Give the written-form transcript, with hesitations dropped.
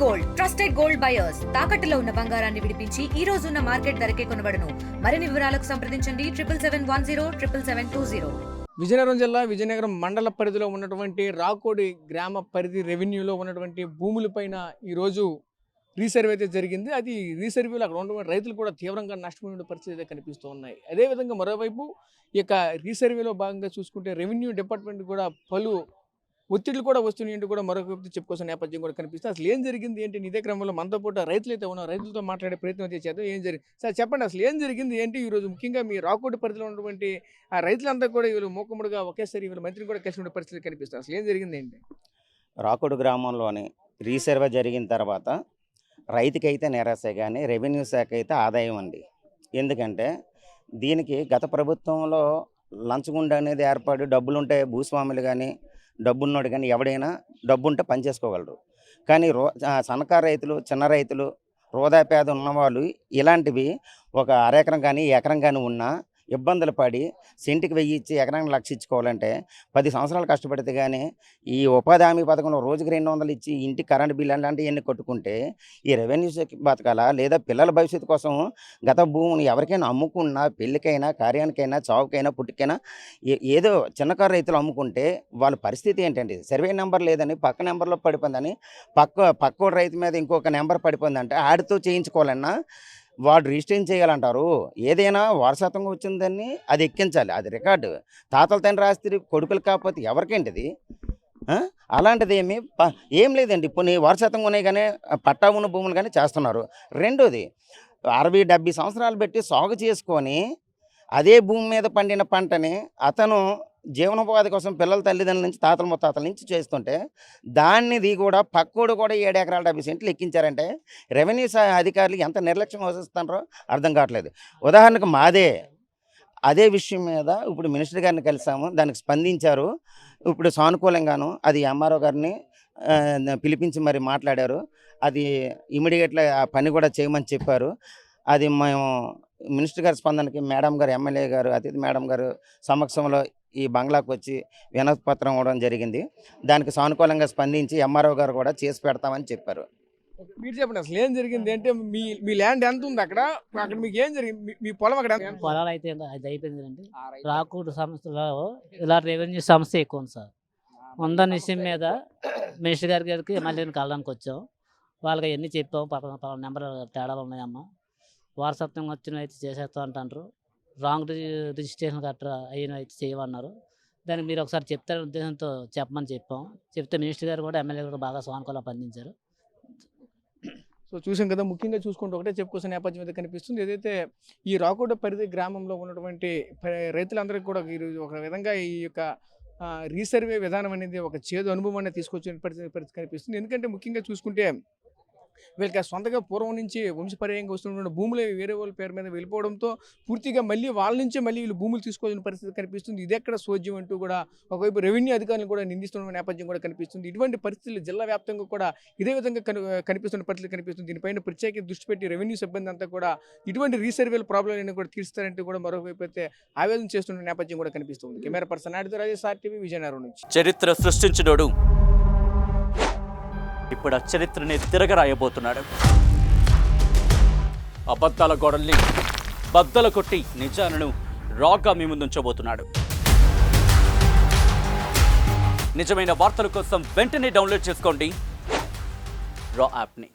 Gold trusted gold buyers తాకట్టులో ఉన్న బంగారాన్ని విడిపించి ఈ రోజు ఉన్న మార్కెట్ ధరకే కొనబడును. మరిన్ని వివరాలకు సంప్రదించండి 7771077720. విజయనగరం జిల్లా విజయనగరం మండల పరిధిలో ఉన్నటువంటి రాకోడి గ్రామ పరిధి రెవెన్యూలో ఉన్నటువంటి భూములపైన ఈరోజు రీసర్వే అయితే జరిగింది. అది రీసర్వేలో అక్కడ ఉన్నటువంటి రైతులు కూడా తీవ్రంగా నష్టపోయిన పరిస్థితి అయితే కనిపిస్తూ ఉన్నాయి. అదేవిధంగా మరోవైపు ఈ యొక్క రీసర్వేలో భాగంగా చూసుకుంటే రెవెన్యూ డిపార్ట్మెంట్ కూడా పలు ఒత్తిళ్లు కూడా వస్తున్నాయంటూ కూడా మరొక వ్యక్తి చెప్పుకోవాల్సిన నేపథ్యం కూడా కనిపిస్తుంది. అసలు ఏం జరిగింది ఏంటి? ఇదే క్రమంలో మనతో పాటు రైతులు అయితే ఉన్నారు. రైతులతో మాట్లాడే ప్రయత్నం అయితే చేద్దాం. ఏం జరిగింది సార్ చెప్పండి, అసలు ఏం జరిగింది ఏంటి? ఈరోజు ముఖ్యంగా మీ రాకోడి పరిధిలో ఉన్నటువంటి ఆ రైతులంతా కూడా వీళ్ళు మూకుముడుగా ఒకేసారి వీళ్ళు మంత్రిని కూడా కలిసి ఉండే పరిస్థితి కనిపిస్తుంది. అసలు ఏం జరిగింది ఏంటి? రాకోడు గ్రామంలోని రీసర్వే జరిగిన తర్వాత రైతుకైతే నిరాశ, కానీ రెవెన్యూ శాఖ అయితే ఆదాయం అండి. ఎందుకంటే దీనికి గత ప్రభుత్వంలో లంచగుండ అనేది ఏర్పడి డబ్బులుంటే భూస్వాములు కానీ డబ్బున్నోడు కానీ ఎవడైనా డబ్బుంటే పని చేసుకోగలరు. కానీ సన్నకారు రైతులు, చిన్న రైతులు, రోదాపేద ఉన్నవాళ్ళు ఇలాంటివి ఒక అరెకరం కానీ ఎకరం కానీ ఉన్నా ఇబ్బందులు పడి సెంటుకి 1000 ఇచ్చి ఎకరానికి 1,00,000 ఇచ్చుకోవాలంటే 10 సంవత్సరాలు కష్టపడితే కానీ ఈ ఉపాధి హామీ పథకంలో రోజుకి 200 ఇచ్చి ఇంటి కరెంట్ బిల్లు అలాంటివన్నీ కొట్టుకుంటే ఈ రెవెన్యూ బతకాలా? లేదా పిల్లల భవిష్యత్తు కోసం గత భూమిని ఎవరికైనా అమ్ముకున్నా, పెళ్ళికైనా, కార్యానికైనా, చావుకైనా, పుట్టుకైనా ఏదో చిన్నకారు రైతులు అమ్ముకుంటే వాళ్ళ పరిస్థితి ఏంటండి? సర్వే నెంబర్ లేదని పక్క నెంబర్లో పడిపోయిందని పక్క రైతు మీద ఇంకొక నెంబర్ పడిపోయిందంటే ఆడితో చేయించుకోవాలన్నా వాడు రిజిస్ట్రేషన్ చేయాలంటారు. ఏదైనా వారసత్వంగా వచ్చిందని అది ఎక్కించాలి, అది రికార్డు. తాతల తండ్రి ఆస్తి కొడుకులు కాకపోతే ఎవరికేంటిది? అలాంటిది ఏం లేదండి. ఇప్పుడు వారసత్వంగా ఉన్నాయి కానీ పట్టా ఉన్న భూములు కానీ చేస్తున్నారు. రెండోది 60-70 సంవత్సరాలు పెట్టి సాగు చేసుకొని అదే భూమి మీద పండిన పంటని అతను జీవనోపాధి కోసం పిల్లల తల్లిదండ్రుల నుంచి, తాతల ముత్తాతల నుంచి చేస్తుంటే దానిది కూడా పక్కోడు కూడా 7 ఎకరాల 70 సెంట్లు ఎక్కించారంటే రెవెన్యూ అధికారులు ఎంత నిర్లక్ష్యం వహిస్తున్నారో అర్థం కావట్లేదు. ఉదాహరణకు మాదే అదే విషయం మీద ఇప్పుడు మినిస్టర్ గారిని కలిసాము, దానికి స్పందించారు. ఇప్పుడు సానుకూలంగాను అది ఎంఆర్ఓ గారిని పిలిపించి మరి మాట్లాడారు. అది ఇమీడియట్గా ఆ పని కూడా చేయమని చెప్పారు. అది మేము మినిస్టర్ గారి స్పందనకి మేడం గారు, ఎమ్మెల్యే గారు, అతిథి మేడం గారు సమక్షంలో ఈ బంగ్లాకు వచ్చి వినతి పత్రం ఇవ్వడం జరిగింది. దానికి సానుకూలంగా స్పందించి ఎంఆర్ఓ గారు కూడా చేసి పెడతామని చెప్పారు. మీరు చెప్పండి, అసలు ఏం జరిగింది అంటే మీ ల్యాండ్ ఎంత ఉంది అక్కడ మీకు ఏం జరిగింది? మీ పొలం అక్కడ పొలాలు అయితే అది అయిపోయింది అండి. రాకోడు సంస్థలో ఇలా రెవెన్యూ సమస్య ఎక్కువ ఉంది సార్. ఉందని విషయం మీద మినిస్టర్ గారికి మళ్ళీ కలడానికి వచ్చాం. వాళ్ళకి అవన్నీ చెప్పాము. పలానా నెంబర్ తేడాలు ఉన్నాయమ్మా, వారసత్వం వచ్చిన అయితే చేసేస్తాం అంటారు, రాంగ్ రిజిస్ట్రేషన్ గట్రా అయిన అయితే చేయమన్నారు. దానికి మీరు ఒకసారి చెప్తారనే ఉద్దేశంతో చెప్పమని చెప్పాం. చెప్తే మినిస్టర్ గారు కూడా, ఎమ్మెల్యే కూడా బాగా సానుకూలంగా స్పందించారు. సో చూసాం కదా, ముఖ్యంగా చూసుకుంటే ఒకటే చెప్పుకోసిన నేపథ్యం అయితే కనిపిస్తుంది. ఏదైతే ఈ రాకోడ పరిధి గ్రామంలో ఉన్నటువంటి రైతులందరికీ కూడా ఈరోజు ఒక విధంగా ఈ యొక్క రీసర్వే విధానం అనేది ఒక చేదు అనుభవం అనేది తీసుకొచ్చిన పరిస్థితి కనిపిస్తుంది. ఎందుకంటే ముఖ్యంగా చూసుకుంటే వీళ్ళకి సొంతగా పూర్వం నుంచి వంశపర్యంగా వస్తున్నటువంటి భూములు వేరే వాళ్ళ పేరు మీద వెళ్ళిపోవడంతో పూర్తిగా మళ్ళీ వాళ్ళ నుంచే మళ్ళీ వీళ్ళు భూములు తీసుకోవాల్సిన పరిస్థితి కనిపిస్తుంది. ఇది ఎక్కడ సోద్యం అంటూ కూడా ఒకవైపు రెవెన్యూ అధికారులు కూడా నిందిస్తున్న నేపథ్యం కూడా కనిపిస్తుంది. ఇటువంటి పరిస్థితులు జిల్లా వ్యాప్తంగా కూడా ఇదే విధంగా కనిపిస్తున్న పరిస్థితి కనిపిస్తుంది. దీనిపైన ప్రత్యేక దృష్టి పెట్టి రెవెన్యూ సిబ్బంది అంతా కూడా ఇటువంటి రీసర్వేల ప్రాబ్లం కూడా తీరుస్తారంటూ కూడా మరోవైపు అయితే ఆవేదన చేస్తున్న నేపథ్యం కూడా కనిపిస్తుంది. కెమెరా పర్సన్ నాయుడుతో రాజేష్, RTV, విజయనగరం నుంచి. చరిత్ర సృష్టించినోడు ఇప్పుడు ఆ చరిత్రని తిరగరాయబోతున్నాడు. అబద్ధాల గోడల్ని బద్దలు కొట్టి నిజాలను రాగా మీ ముందుంచబోతున్నాడు. నిజమైన వార్తల కోసం వెంటనే డౌన్లోడ్ చేసుకోండి రా యాప్ని.